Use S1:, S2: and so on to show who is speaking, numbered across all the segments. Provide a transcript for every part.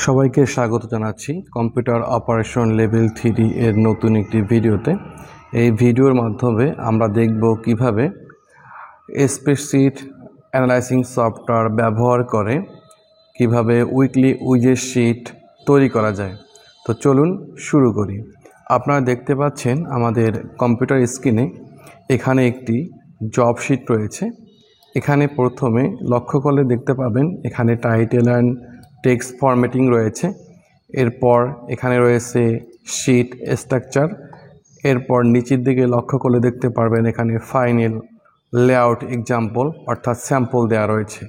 S1: সবাইকে স্বাগত জানাচ্ছি কম্পিউটার অপারেশন লেভেল 3 এর নতুন একটি ভিডিওতে। এই ভিডিওর মাধ্যমে আমরা দেখব কিভাবে স্প্রেডশিট অ্যানালাইসিং সফটওয়্যার ব্যবহার করে কিভাবে উইকলি উইজেট শিট তৈরি করা যায়। তো চলুন শুরু করি। আপনারা দেখতে পাচ্ছেন আমাদের কম্পিউটার স্ক্রিনে এখানে একটি জব শিট রয়েছে। এখানে প্রথমে লক্ষ্য করলে দেখতে পাবেন এখানে টাইটেল অ্যান্ড টেক্সট ফরম্যাটিং রয়েছে। এরপর এখানে রয়েছে শিট স্ট্রাকচার। এরপর নিচের দিকে লক্ষ্য করলে দেখতে পারবেন এখানে ফাইনাল লেআউট এক্সাম্পল অর্থাৎ স্যাম্পল দেওয়া রয়েছে।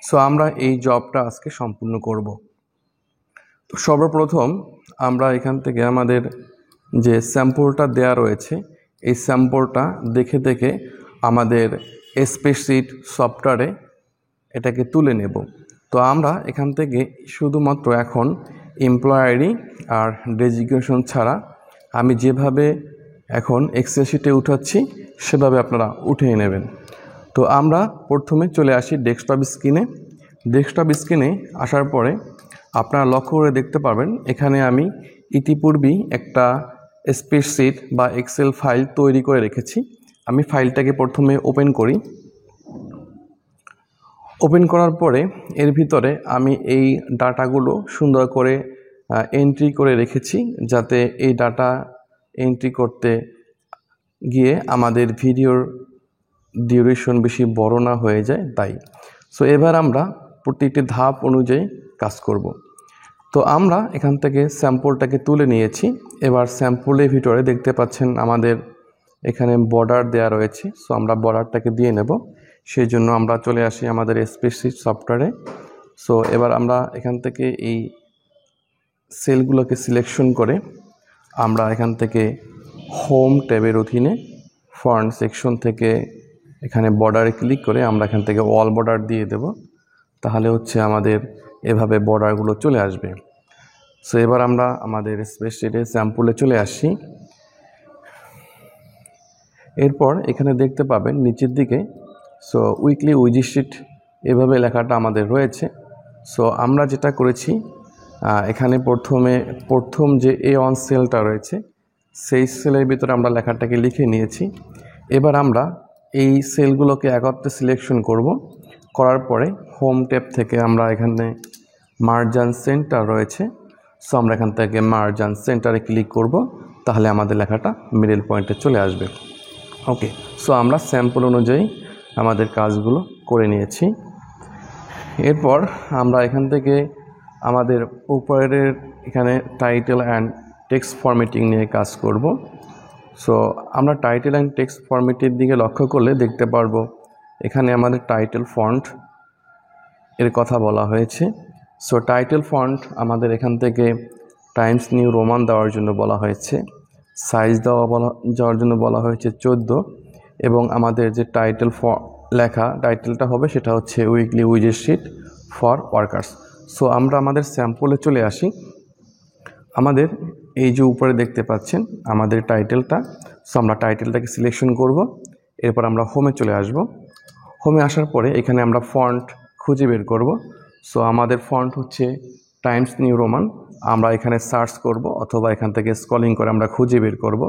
S1: সো আমরা এই জবটা আজকে সম্পূর্ণ করব। তো সর্বপ্রথম আমরা এখান থেকে আমাদের যে স্যাম্পলটা দেওয়া রয়েছে এই স্যাম্পলটা দেখে দেখে আমাদের স্প্রেডশিট সফটওয়্যারে এটাকে তুলে নেব। তো আমরা এখান থেকে শুধুমাত্র এখন এমপ্লয়ি আইডি আর ডেজিগনেশন ছাড়া আমি যেভাবে এখন এক্সেল শিটে উঠাচ্ছি সেভাবে আপনারা উঠিয়ে নেবেন। তো আমরা প্রথমে চলে আসি ডেস্কটপ স্ক্রিনে। ডেস্কটপ স্ক্রিনে আসার পরে আপনারা লক্ষ্য করে দেখতে পাবেন এখানে আমি ইতিপূর্বেই একটা স্প্রেডশিট বা এক্সেল ফাইল তৈরি করে রেখেছি। আমি ফাইলটাকে প্রথমে ওপেন করি। ওপেন করার পরে এর ভিতরে আমি এই ডাটাগুলো সুন্দর করে এন্ট্রি করে রেখেছি যাতে এই ডাটা এন্ট্রি করতে গিয়ে আমাদের ভিডিওর ডিউরেশন বেশি বড় না হয়ে যায় তাই। সো এবার আমরা প্রত্যেকটি ধাপ অনুযায়ী কাজ করব। তো আমরা এখান থেকে স্যাম্পলটাকে তুলে নিয়েছি। এবার স্যাম্পলের ভিতরে দেখতে পাচ্ছেন আমাদের এখানে বর্ডার দেয়া রয়েছে। সো আমরা বর্ডারটাকে দিয়ে নেব। সেই জন্য আমরা চলে আসি আমাদের স্প্রেডশিট সফটওয়্যারে। সো এবার আমরা এখান থেকে এই সেলগুলোকে সিলেকশন করে আমরা এখান থেকে হোম ট্যাবের অধীনে ফন্ট সেকশন থেকে এখানে বর্ডারে ক্লিক করে আমরা এখান থেকে অল বর্ডার দিয়ে দেব। তাহলে হচ্ছে আমাদের এভাবে বর্ডারগুলো চলে আসবে। সো এবার আমরা আমাদের স্প্রেডশিটে স্যাম্পলে চলে আসি। এরপর এখানে দেখতে পাবেন নিচের দিকে সো উইকলি উইজেট শিট এভাবে লেখাটা আমাদের রয়েছে। সো আমরা যেটা করেছি এখানে প্রথম যে A1 সেলটা রয়েছে সেই সেলের ভিতরে আমরা লেখাটাকে লিখে নিয়েছি। এবার আমরা এই সেলগুলোকে একত্রে সিলেকশন করব। করার পরে হোম ট্যাব থেকে আমরা এখানে মার্জান সেন্টার রয়েছে। সো আমরা এখান থেকে মার্জান সেন্টারে ক্লিক করব। তাহলে আমাদের লেখাটা মিডল পয়েন্টে চলে আসবে। ওকে, সো আমরা স্যাম্পল অনুযায়ী আমাদের কাজগুলো করে নিয়েছি। এরপর আমরা এখান থেকে আমাদের উপরের এখানে টাইটেল অ্যান্ড টেক্সট ফরম্যাটিং নিয়ে কাজ করব। সো আমরা টাইটেল অ্যান্ড টেক্সট ফরম্যাটের দিকে লক্ষ্য করলে দেখতে পারবো এখানে আমাদের টাইটেল ফন্ট এর কথা বলা হয়েছে। সো টাইটেল ফন্ট আমাদের এখান থেকে টাইমস নিউ রোমান দেওয়ার জন্য বলা হয়েছে। সাইজ যাওয়ার জন্য বলা হয়েছে 14 এবং আমাদের যে টাইটেল লেখা টাইটেলটা হবে সেটা হচ্ছে weekly wages sheet for workers. So আমরা আমাদের স্যাম্পলে চলে আসি। আমাদের এই যে উপরে দেখতে পাচ্ছেন আমাদের টাইটেলটা। সো আমরা টাইটেলটাকে সিলেকশন করব। এরপর আমরা হোমে চলে আসব। হোমে আসার পরে এখানে আমরা ফন্ট খুঁজে বের করব। সো আমাদের ফন্ট হচ্ছে টাইমস নিউ রোমান। আমরা এখানে সার্চ করব অথবা এখান থেকে স্ক্রলিং করে আমরা খুঁজে বের করব।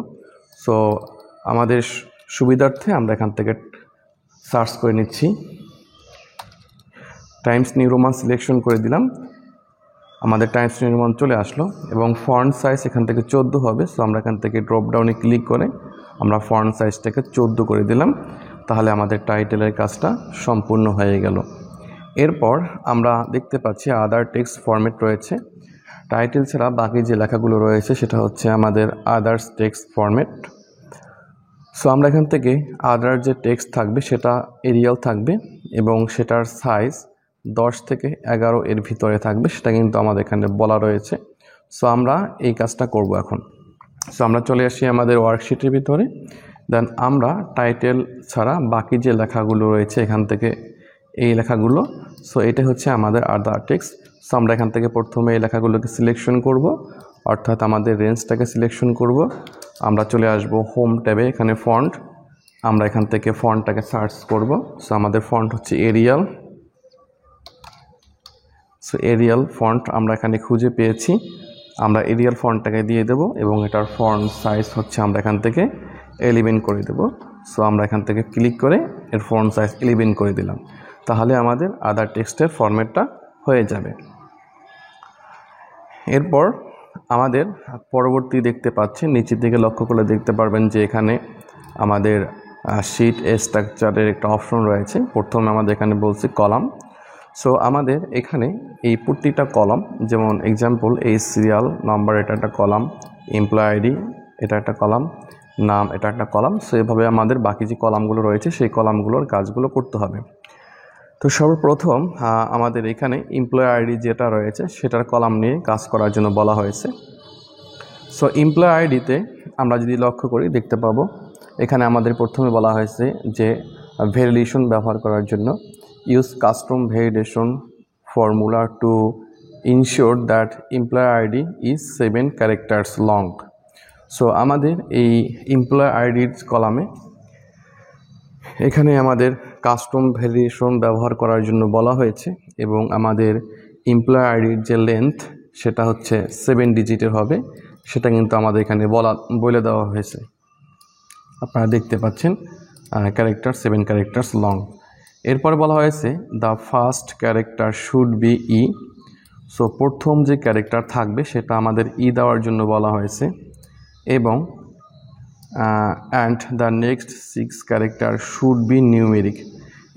S1: সো আমাদের সুবিধার্থে আমরা এখান থেকে সার্চ করে নিচ্ছি। টাইমস নিউ রোমান সিলেকশন করে দিলাম। আমাদের টাইমস নিউ রোমান চলে আসলো এবং ফন্ট সাইজ এখান থেকে 14 হবে। সো আমরা এখান থেকে ড্রপ ডাউনে ক্লিক করে আমরা ফন্ট সাইজটাকে 14 করে দিলাম। তাহলে আমাদের টাইটেলের কাজটা সম্পূর্ণ হয়ে গেল। এরপর আমরা দেখতে পাচ্ছি আদার টেক্সট ফরম্যাট রয়েছে। টাইটেল ছাড়া বাকি যে লেখাগুলো রয়েছে সেটা হচ্ছে আমাদের আদার্স টেক্সট ফরম্যাট। সো আমরা এখান থেকে আদার যে টেক্সট থাকবে সেটা এরিয়াল থাকবে এবং সেটার সাইজ 10 থেকে 11 এর ভিতরে থাকবে, সেটা কিন্তু আমাদের এখানে বলা রয়েছে। সো আমরা এই কাজটা করব এখন। সো আমরা চলে আসি আমাদের ওয়ার্কশিটের ভিতরে। দেন আমরা টাইটেল ছাড়া বাকি যে লেখাগুলো রয়েছে এখান থেকে এই লেখাগুলো, সো এটা হচ্ছে আমাদের আদার টেক্সট। সো আমরা এখান থেকে প্রথমে এই লেখাগুলোকে সিলেকশন করব অর্থাৎ আমাদের রেঞ্জটাকে সিলেকশন করব। আমরা চলে আসব হোম ট্যাবে, এখানে ফন্ট। আমরা এখান থেকে ফন্টটাকে সার্চ করব। সো আমাদের ফন্ট হচ্ছে এরিয়াল। সো এরিয়াল ফন্ট আমরা এখানে খুঁজে পেয়েছি, আমরা এরিয়াল ফন্টটাকে দিয়ে দেব এবং এটার ফন্ট সাইজ হচ্ছে আমরা এখান থেকে 11 করে দেব। সো আমরা এখান থেকে ক্লিক করে এর ফন্ট সাইজ 11 করে দিলাম, তাহলে আমাদের আদার টেক্সটের ফরম্যাটটা হয়ে যাবে। এরপর আমাদের পরবর্তী দেখতে পাচ্ছেন, নিচের দিকে লক্ষ্য করলে দেখতে পারবেন যে এখানে আমাদের শিট স্ট্রাকচারের একটা অপশন রয়েছে। প্রথমে আমাদের এখানে বলছি কলাম। সো আমাদের এখানে এই প্রতিটা কলাম, যেমন এক্সাম্পল এই সিরিয়াল নাম্বার এটা একটা কলাম, এমপ্লয় আইডি এটা একটা কলাম, নাম এটা একটা কলাম। সো এভাবে আমাদের বাকি যে কলামগুলো রয়েছে সেই কলামগুলোর কাজগুলো করতে হবে। তো সর্বপ্রথম আমাদের এখানে এমপ্লয় আইডি যেটা রয়েছে সেটার কলাম নিয়ে কাজ করার জন্য বলা হয়েছে। সো এমপ্লয় আইডিতে আমরা যদি লক্ষ্য করি দেখতে পাবো এখানে আমাদের প্রথমে বলা হয়েছে যে ভ্যালিডেশন ব্যবহার করার জন্য use custom validation formula to ensure that employ ID is 7 characters long. So আমাদের এই এমপ্লয় আইডির কলামে এখানে আমাদের কাস্টম ভ্যালিডেশন ব্যবহার করার জন্য বলা হয়েছে এবং আমাদের এমপ্লয় আইডির যে লেন্থ সেটা হচ্ছে 7 ডিজিটের হবে, সেটা কিন্তু আমাদের এখানে বলে দেওয়া হয়েছে। আপনারা দেখতে পাচ্ছেন ক্যারেক্টার 7 ক্যারেক্টার্স লং। এরপরে বলা হয়েছে the first character should be E. So প্রথম যে ক্যারেক্টার থাকবে সেটা আমাদের ই দেওয়ার জন্য বলা হয়েছে এবং and the next 6 character should B numeric.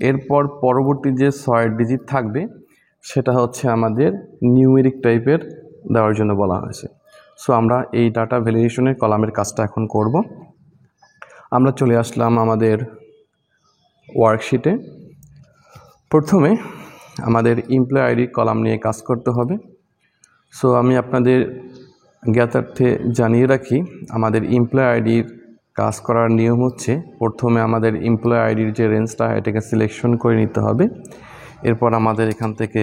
S1: এরপর পরবর্তী যে 6 ডিজিট থাকবে সেটা হচ্ছে আমাদের নিউমেরিক টাইপের দেওয়ার জন্য বলা হয়েছে। সো আমরা এই ডাটা ভ্যালিডেশনের কলামের কাজটা এখন করব। আমরা চলে আসলাম আমাদের ওয়ার্কশিটে। প্রথমে আমাদের এমপ্লয় আইডি কলাম নিয়ে কাজ করতে হবে। সো আমি আপনাদের জ্ঞাতার্থে জানিয়ে রাখি, আমাদের এমপ্লয় আইডির কাজ করার নিয়ম হচ্ছে প্রথমে আমাদের এমপ্লয় আইডির যে রেঞ্জটা এটাকে সিলেকশন করে নিতে হবে। এরপর আমাদের এখান থেকে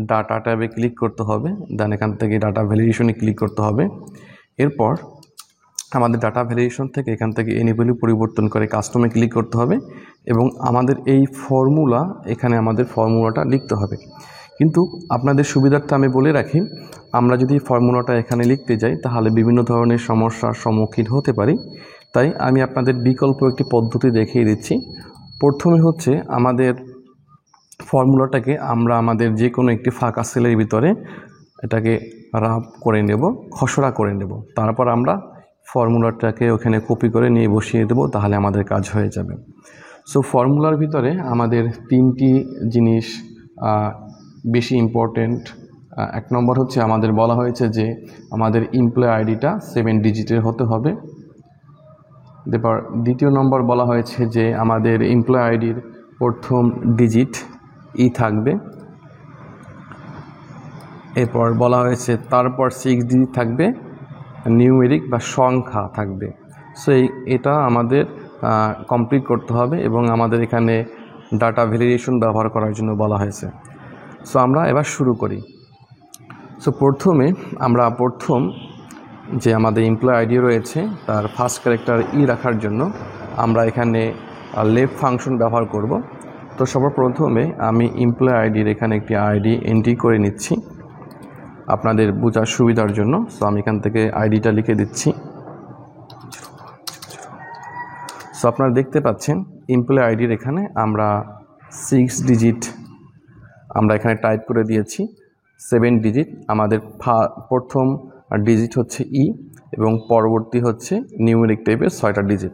S1: ডাটা ট্যাবে ক্লিক করতে হবে, দেন এখান থেকে ডাটা ভ্যালিডেশনে ক্লিক করতে হবে। এরপর আমাদের ডাটা ভ্যালিডেশন থেকে এখান থেকে এনেবলি পরিবর্তন করে কাস্টমে ক্লিক করতে হবে এবং আমাদের এই ফর্মুলা এখানে আমাদের ফর্মুলাটা লিখতে হবে। কিন্তু আপনাদের সুবিধার্থে আমি বলে রাখি, আমরা যদি ফর্মুলাটা এখানে লিখতে যাই তাহলে বিভিন্ন ধরনের সমস্যার সম্মুখীন হতে পারি। তাই আমি আপনাদের বিকল্প একটি পদ্ধতি দেখিয়ে দিচ্ছি। প্রথমে হচ্ছে আমাদের ফর্মুলাটাকে আমরা আমাদের যে কোনো একটি ফাঁকা সেলের ভিতরে এটাকে রাফ করে নেব, খসড়া করে নেব। তারপর আমরা ফর্মুলাটাকে ওখানে কপি করে নিয়ে বসিয়ে দেব, তাহলে আমাদের কাজ হয়ে যাবে। সো ফর্মুলার ভিতরে আমাদের 3টি জিনিস বেশি ইম্পর্টেন্ট। এক নম্বর হচ্ছে আমাদের বলা হয়েছে যে আমাদের এমপ্লয় আইডিটা 7 ডিজিটের হতে হবে। এরপর দ্বিতীয় নম্বর বলা হয়েছে যে আমাদের এমপ্লয় আইডির প্রথম ডিজিট ই থাকবে। এরপর বলা হয়েছে তারপর 6 ডিজিট থাকবে নিউমেরিক বা সংখ্যা থাকবে। সো এটা আমাদের কমপ্লিট করতে হবে এবং আমাদের এখানে ডাটা ভ্যালিডেশন ব্যবহার করার জন্য বলা হয়েছে। সো আমরা এবার শুরু করি। সো প্রথমে আমরা প্রথম যে আমাদের এমপ্লয় আইডি রয়েছে তার ফার্স্ট ক্যারেক্টার ই রাখার জন্য আমরা এখানে লেফট ফাংশন ব্যবহার করব। তো সর্বপ্রথমে আমি এমপ্লয় আইডির এখানে একটি আইডি এন্ট্রি করে নিচ্ছি আপনাদের বোঝার সুবিধার জন্য। সো আমি এখান থেকে আইডিটা লিখে দিচ্ছি। সো আপনারা দেখতে পাচ্ছেন এমপ্লয় আইডির এখানে আমরা 6 ডিজিট আমরা এখানে টাইপ করে দিয়েছি। 7 ডিজিট আমাদের প্রথম ডিজিট হচ্ছে ই এবং পরবর্তী হচ্ছে নিউমেরিক টাইপের 6টা ডিজিট।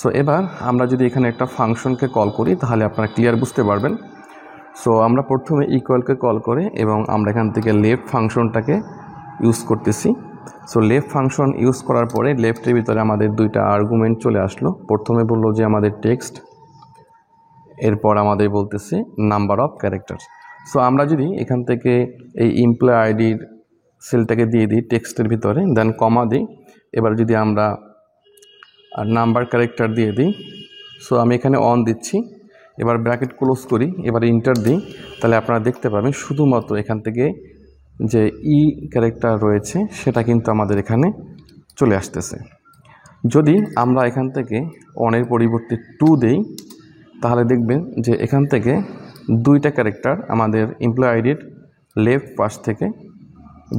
S1: সো এবার আমরা যদি এখানে একটা ফাংশনকে কল করি তাহলে আপনারা ক্লিয়ার বুঝতে পারবেন। সো আমরা প্রথমে ইকুয়ালকে কল করে এবং আমরা এখান থেকে লেফট ফাংশনটাকে ইউজ করতেছি। সো লেফট ফাংশন ইউজ করার পরে লেফটের ভিতরে আমাদের 2টা আর্গুমেন্ট চলে আসলো। প্রথমে বললো যে আমাদের টেক্সট, এরপর আমাদের বলতেছে নাম্বার অফ ক্যারেক্টার। সো আমরা যদি এখান থেকে এই এমপ্লয় আইডির সেলটাকে দিয়ে দিই টেক্সটের ভিতরে, দেন কমা দিই, এবার যদি আমরা নাম্বার ক্যারেক্টার দিয়ে দিই, সো আমি এখানে অন দিচ্ছি, এবার ব্র্যাকেট ক্লোজ করি, এবার ইন্টার দিই, তাহলে আপনারা দেখতে পাবেন শুধুমাত্র এখান থেকে যে ই ক্যারেক্টার রয়েছে সেটা কিন্তু আমাদের এখানে চলে আসতেছে। যদি আমরা এখান থেকে অনের পরিবর্তে 2 দেই তাহলে দেখবেন যে এখান থেকে 2টা ক্যারেক্টার আমাদের এমপ্লয় আইডির লেফট পাশ থেকে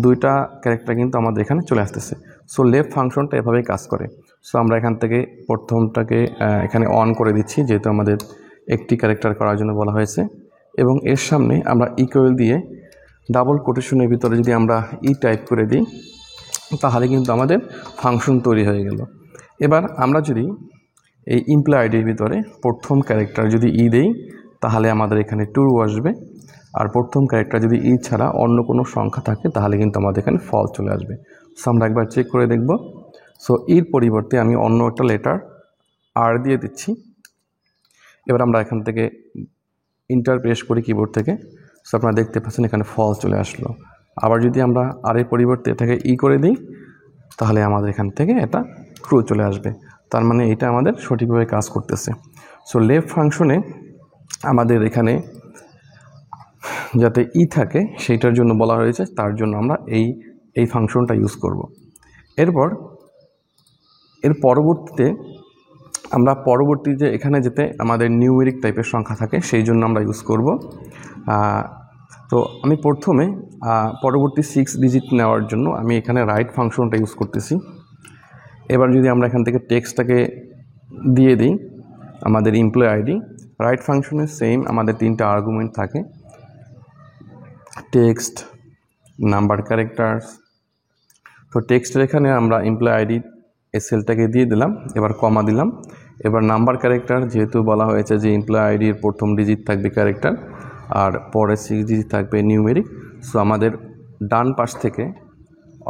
S1: দুইটা ক্যারেক্টার কিন্তু আমাদের এখানে চলে আসতেছে। সো লেফট ফাংশনটা এভাবেই কাজ করে। সো আমরা এখান থেকে প্রথমটাকে এখানে অন করে দিচ্ছি, যেহেতু আমাদের একটি ক্যারেক্টার করার জন্য বলা হয়েছে, এবং এর সামনে আমরা ইকুয়াল দিয়ে ডাবল কোটেশনের ভিতরে যদি আমরা টাইপ করে দিই তাহলে কিন্তু আমাদের ফাংশন তৈরি হয়ে গেল। এবার আমরা যদি এই এমপ্লয়ি আইডির ভিতরে প্রথম ক্যারেক্টার যদি দেই তাহলে আমাদের এখানে ট্রু আসবে, আর প্রথম ক্যারেক্টার যদি ছাড়া অন্য কোনো সংখ্যা থাকে তাহলে কিন্তু আমাদের এখানে ফলস চলে আসবে। সো আমরা একবার চেক করে দেখব। সো এর পরিবর্তে আমি অন্য একটা লেটার আর দিয়ে দিচ্ছি। এবার আমরা এখান থেকে ইন্টার প্রেস করি কিবোর্ড থেকে। সো আপনারা দেখতে পাচ্ছেন এখানে ফলস চলে আসলো। আবার যদি আমরা আর এর পরিবর্তে এটাকে করে দিই তাহলে আমাদের এখান থেকে এটা ট্রু চলে আসবে। তার মানে এটা আমাদের সঠিকভাবে কাজ করতেছে। সো লেফট ফাংশনে আমাদের এখানে যাতে থাকে সেইটার জন্য বলা হয়েছে, তার জন্য আমরা এই ফাংশনটা ইউজ করব। এরপর এর পরবর্তীতে আমরা যে এখানে যেতে আমাদের নিউমেরিক টাইপের সংখ্যা থাকে সেই জন্য আমরা ইউজ করব। তো আমি প্রথমে পরবর্তী 6 ডিজিট নেওয়ার জন্য আমি এখানে রাইট ফাংশনটা ইউজ করতেছি। এবার যদি আমরা এখান থেকে টেক্সটটাকে দিয়ে দিই আমাদের এমপ্লয়ি আইডি, রাইট ফাংশনে সেম আমাদের 3টা আর্গুমেন্ট থাকে, টেক্সট, নাম্বার, ক্যারেক্টার্স। তো টেক্সটের এখানে আমরা এমপ্লয়ি আইডি সেলটাকে দিয়ে দিলাম, এবার কমা দিলাম। এবার নাম্বার ক্যারেক্টার, যেহেতু বলা হয়েছে যে এমপ্লয়ি আইডির প্রথম ডিজিট থাকবে ক্যারেক্টার আর পরে 6 ডিজিট থাকবে নিউমেরিক। সো আমাদের ডান পাশ থেকে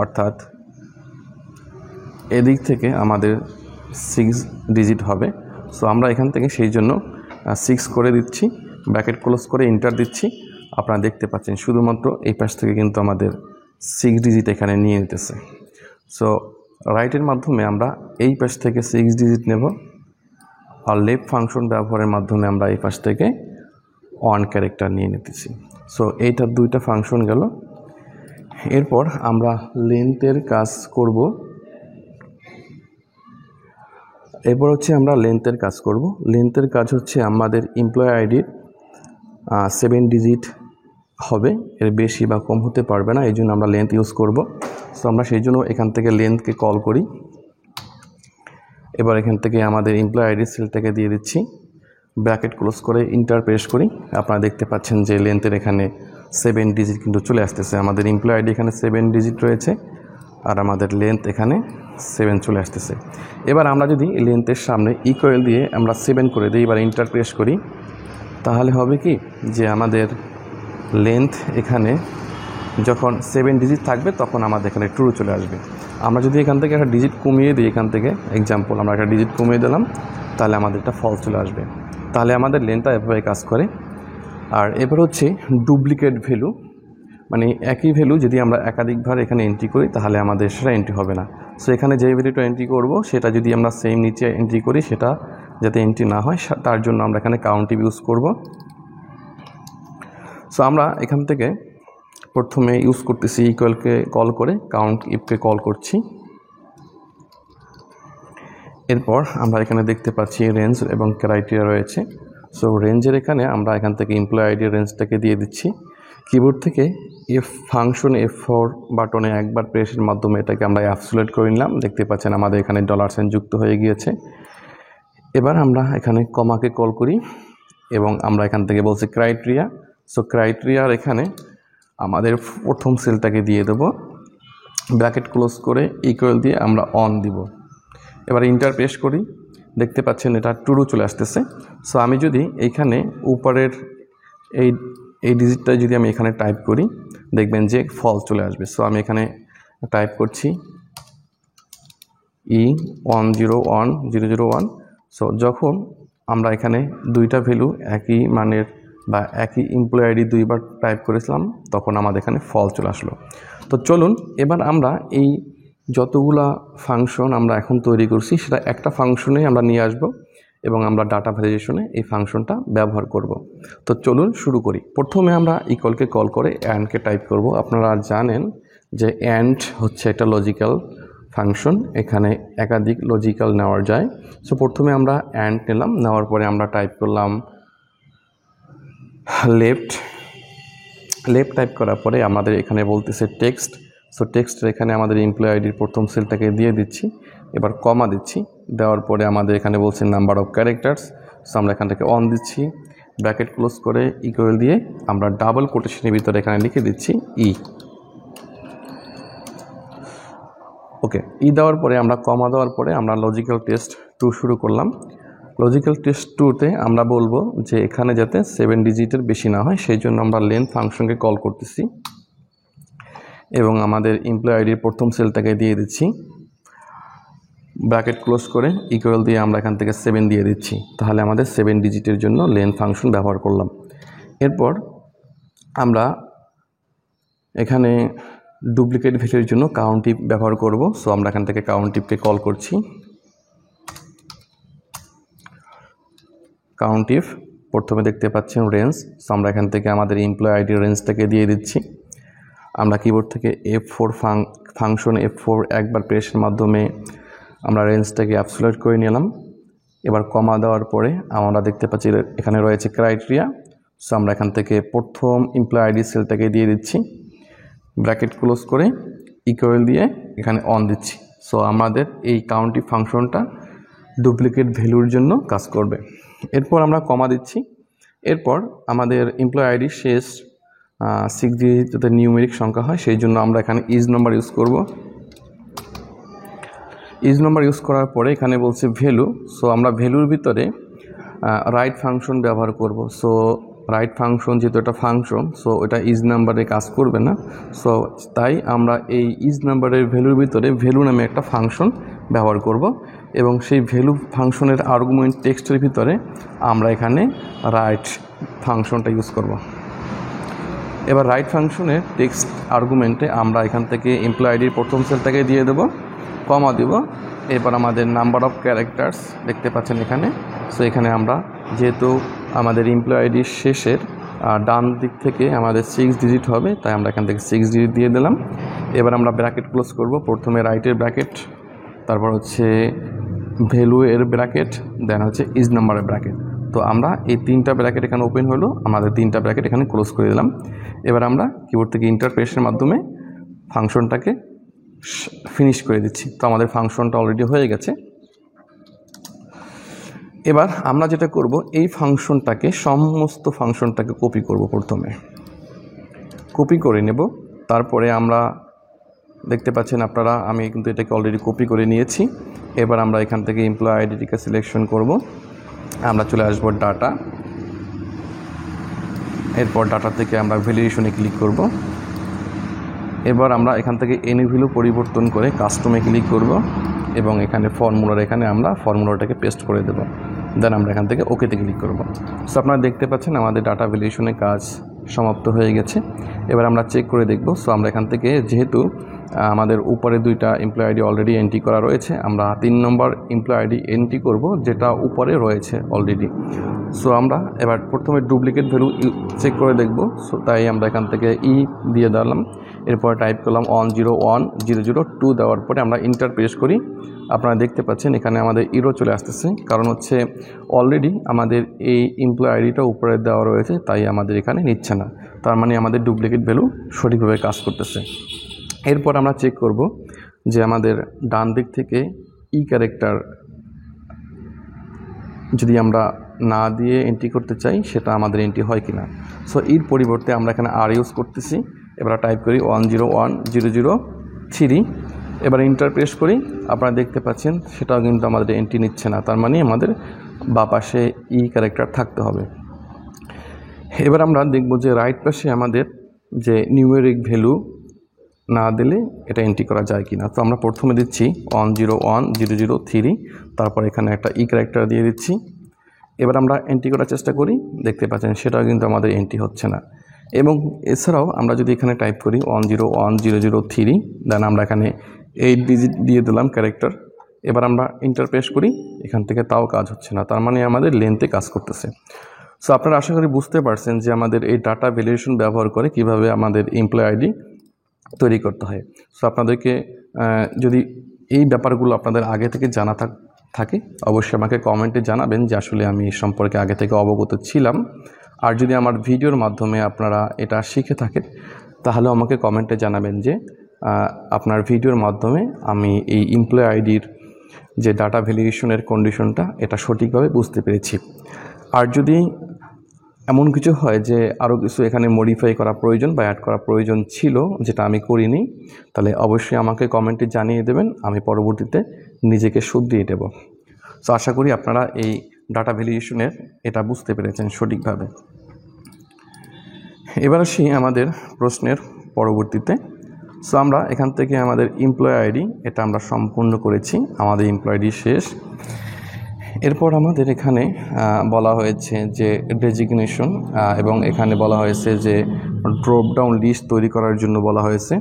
S1: অর্থাৎ এদিক থেকে আমাদের 6 ডিজিট হবে। সো আমরা এখান থেকে সেই জন্য 6 করে দিচ্ছি, ব্র্যাকেট ক্লোজ করে এন্টার দিচ্ছি। আপনারা দেখতে পাচ্ছেন শুধুমাত্র এই পাশ থেকে কিন্তু আমাদের 6 ডিজিট এখানে নিয়ে নিতেছে। সো রাইটের মাধ্যমে আমরা এই পাশ থেকে 6 ডিজিট নেব, আর লেফট ফাংশন ব্যবহারের মাধ্যমে আমরা এই পাশ থেকে 1 ক্যারেক্টার নিয়ে নিতেছি। সো এইটার 2টা ফাংশন গেল। এরপর আমরা লেন্থের কাজ করব। এরপর হচ্ছে আমরা লেন্থের কাজ করব। লেন্থের কাজ হচ্ছে আমাদের এমপ্লয়ি আইডির 7 ডিজিট হবে, এর বেশি বা কম হতে পারবে না, এই জন্য আমরা লেন্থ ইউজ করব। সো আমরা সেই জন্য এখান থেকে লেন্থকে কল করি। এবার এখান থেকে আমাদের এমপ্লয়ি আইডি সেলটাকে দিয়ে দিচ্ছি, ব্র্যাকেট ক্লোজ করে ইন্টার প্রেস করি। আপনারা দেখতে পাচ্ছেন যে লেন্থের এখানে 7 ডিজিট কিন্তু চলে আসতেছে। আমাদের এমপ্লয়ি আইডি এখানে 7 ডিজিট রয়েছে আর আমাদের লেন্থ এখানে 7 চলে আসতেছে। এবার আমরা যদি লেন্থের সামনে ইকুয়াল দিয়ে আমরা 7 করে দিই, এবার ইন্টার প্রেস করি, তাহলে হবে কি যে আমাদের লেন্থ এখানে যখন 7 ডিজিট থাকবে তখন আমাদের এখানে ট্রু চলে আসবে। আমরা যদি এখান থেকে একটা ডিজিট কমিয়ে দিই, এখান থেকে এক্সাম্পল আমরা একটা ডিজিট কমিয়ে দিলাম, তাহলে আমাদের এটা ফলস চলে আসবে। তাহলে আমাদের লেন্থটা এভাবে কাজ করে। আর এবার হচ্ছে ডুপ্লিকেট ভ্যালু, মানে একই ভ্যালু যদি আমরা একাধিকবার এখানে এন্ট্রি করি তাহলে আমাদের সেটা এন্ট্রি হবে না। সো এখানে যে ভ্যালুটা এন্ট্রি করব সেটা যদি আমরা সেম নিচে এন্ট্রি করি সেটা যাতে এন্ট্রি না হয় তার জন্য আমরা এখানে কাউন্ট ইউজ করব। সো আমরা এখান থেকে প্রথমে ইউজ করতেছি ইকুয়ালকে কল করে কাউন্ট ইফকে কল করছি। এরপর আমরা এখানে দেখতে পাচ্ছি রেঞ্জ এবং ক্রাইটেরিয়া রয়েছে। সো রেঞ্জের এখানে আমরা এখান থেকে এমপ্লয়ি আইডি রেঞ্জটাকে দিয়ে দিচ্ছি। কিবোর্ড থেকে ফাংশন F4 বাটনে একবার প্রেসের মাধ্যমে এটাকে আমরা অ্যাবসোলিউট করে নিলাম। দেখতে পাচ্ছেন আমাদের এখানে $সাইন যুক্ত হয়ে গিয়েছে। এবার আমরা এখানে কমাকে কল করি এবং আমরা এখান থেকে বলছি ক্রাইটেরিয়া। সো ক্রাইটেরিয়ার এখানে আমাদের প্রথম সেলটাকে দিয়ে দেব, ব্র্যাকেট ক্লোজ করে ইকুয়াল দিয়ে আমরা অন দিব। এবার ইন্টার প্রেস করি, দেখতে পাচ্ছেন এটা ট্রু চলে আসতেছে। সো আমি যদি এইখানে উপরের এই ডিজিটটা যদি আমি এখানে টাইপ করি দেখবেন যে ফলস চলে আসবে। সো আমি এখানে টাইপ করছি E101001। সো যখন আমরা এখানে দুইটা ভ্যালু একই মানের বা একই এমপ্লয়ি আইডি দুইবার টাইপ করেছিলাম তখন আমাদের এখানে ফলস চলে আসলো। তো চলুন এবার আমরা এই যতগুলা ফাংশন আমরা এখন তৈরি করছি সেটা একটা ফাংশনে আমরা নিয়ে আসব এবং আমরা ডাটা ভ্যালিডেশনে এই ফাংশনটা ব্যবহার করব। তো চলুন শুরু করি। প্রথমে আমরা ইকুয়ালকে কল করে অ্যান্ডকে টাইপ করব। আপনারা জানেন যে অ্যান্ড হচ্ছে একটা লজিক্যাল ফাংশন, এখানে একাধিক লজিক্যাল নেওয়া যায়। সো প্রথমে আমরা অ্যান্ড নিলাম, নেওয়ার পরে আমরা টাইপ করলাম লেফট লেফট টাইপ করার পরে আমাদের এখানে বলতেছে টেক্সট। সো টেক্সটের এখানে আমাদের এমপ্লয়ি আইডির প্রথম সেলটাকে দিয়ে দিচ্ছি, এবার কমা দিচ্ছি, দেওয়ার পরে আমাদের এখানে বলছে নাম্বার অফ ক্যারেক্টার্স। সো আমরা এখান থেকে অন দিচ্ছি, ব্র্যাকেট ক্লোজ করে ইকুয়াল দিয়ে আমরা ডাবল কোটেশনের ভিতরে এখানে লিখে দিচ্ছি ই। ওকে, ই দেওয়ার পরে আমরা কমা দেওয়ার পরে আমরা লজিক্যাল টেস্ট 2 শুরু করলাম। লজিক্যাল টেস্ট 2তে আমরা বলবো যে এখানে যাতে 7 ডিজিটের বেশি না হয়, সেই জন্য আমরা লেন্থ ফাংশনকে কল করতেছি এবং আমাদের এমপ্লয়ি আইডির প্রথম সেলটাকে দিয়ে দিচ্ছি, ব্র্যাকেট ক্লোজ করে ইকুয়াল দিয়ে আমরা এখান থেকে 7 দিয়ে দিচ্ছি। তাহলে আমাদের 7 ডিজিটের জন্য লেন্থ ফাংশন ব্যবহার করলাম। এরপর আমরা এখানে ডুপ্লিকেট ভ্যালুর জন্য কাউন্টিভ ব্যবহার করব। সো আমরা এখান থেকে কাউন্টিভকে কল করছি, কাউন্টিভ প্রথমে দেখতে পাচ্ছেন রেঞ্জ। সো আমরা এখান থেকে আমাদের এমপ্লয়ি আইডির রেঞ্জটাকে দিয়ে দিচ্ছি। আমরা কিবোর্ড থেকে F4 ফাংশন F4 একবার প্রেসের মাধ্যমে আমরা রেঞ্জটাকে অ্যাবসলিউট করে নিলাম। এবার কমা দেওয়ার পরে আমরা দেখতে পাচ্ছি এখানে রয়েছে ক্রাইটেরিয়া। সো আমরা এখান থেকে প্রথম এমপ্লয়ি আইডি সেলটাকে দিয়ে দিচ্ছি, ব্র্যাকেট ক্লোজ করে ইকুয়াল দিয়ে এখানে অন দিচ্ছি। সো আমাদের এই কাউন্টিভ ফাংশনটা ডুপ্লিকেট ভ্যালুর জন্য কাজ করবে। এরপর আমরা কমা দিচ্ছি। এরপর আমাদের এমপ্লয়ি আইডি শেষ 6 ডিজিট যাতে নিউমেরিক সংখ্যা হয়, সেই জন্য আমরা এখানে ইজ নাম্বার ইউজ করব। ইজ নাম্বার ইউজ করার পরে এখানে বলছে ভ্যালু। সো আমরা ভ্যালুর ভিতরে রাইট ফাংশন ব্যবহার করব। সো রাইট ফাংশন যেহেতু এটা ফাংশন, সো এটা ইজ নাম্বারে কাজ করবে না। সো তাই আমরা এই ইজ নাম্বারের ভ্যালুর ভিতরে ভ্যালু নামে একটা ফাংশন ব্যবহার করব এবং সেই ভ্যালু ফাংশনের আর্গুমেন্ট টেক্সটের ভিতরে আমরা এখানে রাইট ফাংশনটা ইউজ করব। এবার রাইট ফাংশনের টেক্সট আর্গুমেন্টে আমরা এখান থেকে এমপ্লয়ি আইডির প্রথম সেলটাকে দিয়ে দেব, কমা দেব। এরপর আমাদের নাম্বার অফ ক্যারেক্টার্স দেখতে পাচ্ছেন এখানে। সো এখানে আমরা যেহেতু আমাদের এমপ্লয়ি আইডির শেষের ডান দিক থেকে আমাদের 6 ডিজিট হবে, তাই আমরা এখান থেকে 6 ডিজিট দিয়ে দিলাম। এবার আমরা ব্র্যাকেট ক্লোজ করব, প্রথমে রাইটের ব্র্যাকেট, তারপর হচ্ছে ভ্যালু এর ব্র্যাকেট, দেন হচ্ছে ইজ নাম্বারের ব্র্যাকেট। তো আমরা এই 3টা ব্র্যাকেট এখানে ওপেন হলো, আমাদের 3টা ব্র্যাকেট এখানে ক্লোজ করে দিলাম। এবার আমরা কিবোর্ড থেকে ইন্টারপ্রেসের মাধ্যমে ফাংশনটাকে ফিনিশ করে দিচ্ছি। তো আমাদের ফাংশনটা অলরেডি হয়ে গেছে। এবার আমরা যেটা করব, এই ফাংশনটাকে সমস্ত ফাংশনটাকে কপি করব। প্রথমে কপি করে নেব, তারপরে আমরা দেখতে পাচ্ছেন আপনারা আমি কিন্তু এটাকে অলরেডি কপি করে নিয়েছি। এবার আমরা এখান থেকে এমপ্লয়ি আইডিটিকে সিলেকশন করব, আমরা চলে আসবো ডাটা। এরপর ডাটা থেকে আমরা ভ্যালিডেশনে ক্লিক করব। এবার আমরা এখান থেকে এনি ভ্যালু পরিবর্তন করে কাস্টমে ক্লিক করব এবং এখানে ফর্মুলার এখানে আমরা ফর্মুলাটাকে পেস্ট করে দেব। দেন আমরা এখান থেকে ওকেতে ক্লিক করব। সো আপনারা দেখতে পাচ্ছেন আমাদের ডাটা ভ্যালিডেশনের কাজ সমাপ্ত হয়ে গেছে। এবার আমরা চেক করে দেখব। সো আমরা এখান থেকে যেহেতু আমাদের উপরে 2টা এমপ্লয়ি আইডি অলরেডি এন্ট্রি করা রয়েছে, আমরা 3 নম্বর এমপ্লয়ি আইডি এন্ট্রি করব যেটা উপরে রয়েছে অলরেডি। সো আমরা এবার প্রথমে ডুপ্লিকেট ভ্যালু চেক করে দেখব। সো তাই আমরা এখান থেকে ই দিয়ে দিলাম, এরপর টাইপ করলাম 1010002 দেওয়ার পরে আমরা ইন্টার প্রেস করি। আপনারা দেখতে পাচ্ছেন এখানে আমাদের ইরো চলে আসতেছে, কারণ হচ্ছে অলরেডি আমাদের এই এমপ্লয়ি আইডিটা উপরে দেওয়া রয়েছে, তাই আমাদের এখানে নিচ্ছে না। তার মানে আমাদের ডুপ্লিকেট ভ্যালু সঠিকভাবে কাজ করতেছে। এরপর আমরা চেক করব যে আমাদের ডান দিক থেকে ই ক্যারেক্টার যদি আমরা না দিয়ে এন্ট্রি করতে চাই, সেটা আমাদের এন্ট্রি হয় কিনা। সো এর পরিবর্তে আমরা এখানে আর ইউজ করতেছি। এবার টাইপ করি 1010003, এবার ইন্টার প্রেস করি। আপনারা দেখতে পাচ্ছেন সেটাও কিন্তু আমাদের এন্ট্রি নিচ্ছে না, তার মানে আমাদের বাঁ পাশে ই ক্যারেক্টার থাকতে হবে। এবার আমরা দেখব যে রাইট পাশে আমাদের যে নিউমেরিক ভ্যালু না দিলে এটা এন্ট্রি করা যায় কিনা। তো আমরা প্রথমে দিচ্ছি 1010003, তারপর এখানে একটা ই ক্যারেক্টার দিয়ে দিচ্ছি। এবার আমরা এন্ট্রি করার চেষ্টা করি, দেখতে পাচ্ছেন সেটাও কিন্তু আমাদের এন্ট্রি হচ্ছে না। এবং এছাড়াও আমরা যদি এখানে টাইপ করি 1010003, দেন আমরা এখানে 8 ডিজিট দিয়ে দিলাম ক্যারেক্টার। এবার আমরা ইন্টার প্রেস করি, এখান থেকে তাও কাজ হচ্ছে না, তার মানে আমাদের লেন্থে কাজ করতেছে। সো আপনারা আশা করি বুঝতে পারছেন যে আমাদের এই ডাটা ভ্যালিডেশন ব্যবহার করে কিভাবে আমাদের এমপ্লয়ি আইডি তৈরি করতে হয়। সো আপনাদেরকে যদি এই ব্যাপারগুলো আপনাদের আগে থেকে জানা থাকে অবশ্যই আমাকে কমেন্টে জানাবেন যে আসলে আমি এই সম্পর্কে আগে থেকে অবগত ছিলাম। আর যদি আমার ভিডিওর মাধ্যমে আপনারা এটা শিখে থাকেন তাহলে আমাকে কমেন্টে জানাবেন যে আপনার ভিডিওর মাধ্যমে আমি এই এমপ্লয়ি আইডির যে ডাটা ভ্যালিডেশনের কন্ডিশনটা এটা সঠিকভাবে বুঝতে পেরেছি। আর যদি এমন কিছু হয় যে আরও কিছু এখানে মডিফাই করা প্রয়োজন বা অ্যাড করা প্রয়োজন ছিল যেটা আমি করিনি, তাহলে অবশ্যই আমাকে কমেন্টে জানিয়ে দেবেন, আমি পরবর্তীতে নিজেকে শুধরিয়ে দেব। সো আশা করি আপনারা এই ডাটা ভ্যালিডেশনের এটা বুঝতে পেরেছেন সঠিকভাবে। এবার আসি আমাদের প্রশ্নের পরবর্তীতে। সো আমরা এখান থেকে আমাদের এমপ্লয়ি আইডি এটা আমরা সম্পূর্ণ করেছি, আমাদের এমপ্লয়ি আইডি শেষ। এরপর আমাদের এখানে বলা হয়েছে যে ডেজিগনেশন এবং এখানে বলা হয়েছে যে ড্রপ ডাউন লিস্ট তৈরি করার জন্য বলা হয়েছে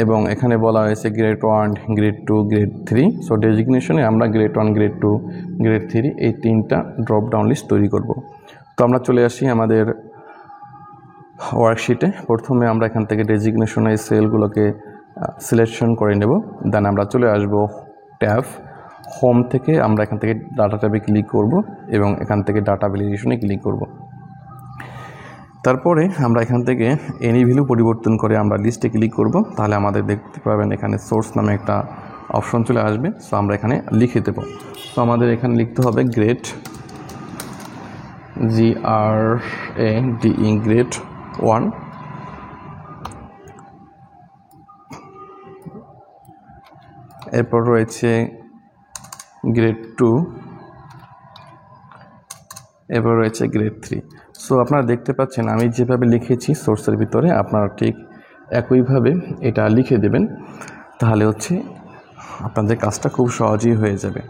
S1: এবং এখানে বলা হয়েছে গ্রেড 1, গ্রেড 2, গ্রেড 3। সো ডেজিগনেশনে আমরা গ্রেড 1, গ্রেড 2, গ্রেড 3 এই 3টা ড্রপ ডাউন লিস্ট তৈরি করব। তো আমরা চলে আসি আমাদের ওয়ার্কশিটে। প্রথমে আমরা এখান থেকে ডেজিগনেশনের সেলগুলোকে সিলেকশন করে নেব, দেন আমরা চলে আসব ট্যাব হোম থেকে। আমরা এখান থেকে ডাটা ট্যাবে ক্লিক করব এবং এখান থেকে ডাটা ভ্যালিডেশনে ক্লিক করব। তারপরে আমরা এখান থেকে এনি ভ্যালু পরিবর্তন করে আমরা লিস্টে ক্লিক করব, তাহলে আমাদের দেখতে পাবেন এখানে সোর্স নামে একটা অপশন চলে আসবে। সো আমরা এখানে লিখে দেব। তো আমাদের এখানে লিখতে হবে গ্রেড GRADE গ্রেড 1, এরপর রয়েছে গ্রেড 2, এরপর রয়েছে গ্রেড 3। সো আপনারা দেখতে পাচ্ছেন আমি যেভাবে লিখেছি সোর্সের ভিতরে আপনারা ঠিক একইভাবে এটা লিখে দেবেন, তাহলে হচ্ছে আপনাদের কাজটা খুব সহজেই হয়ে যাবে।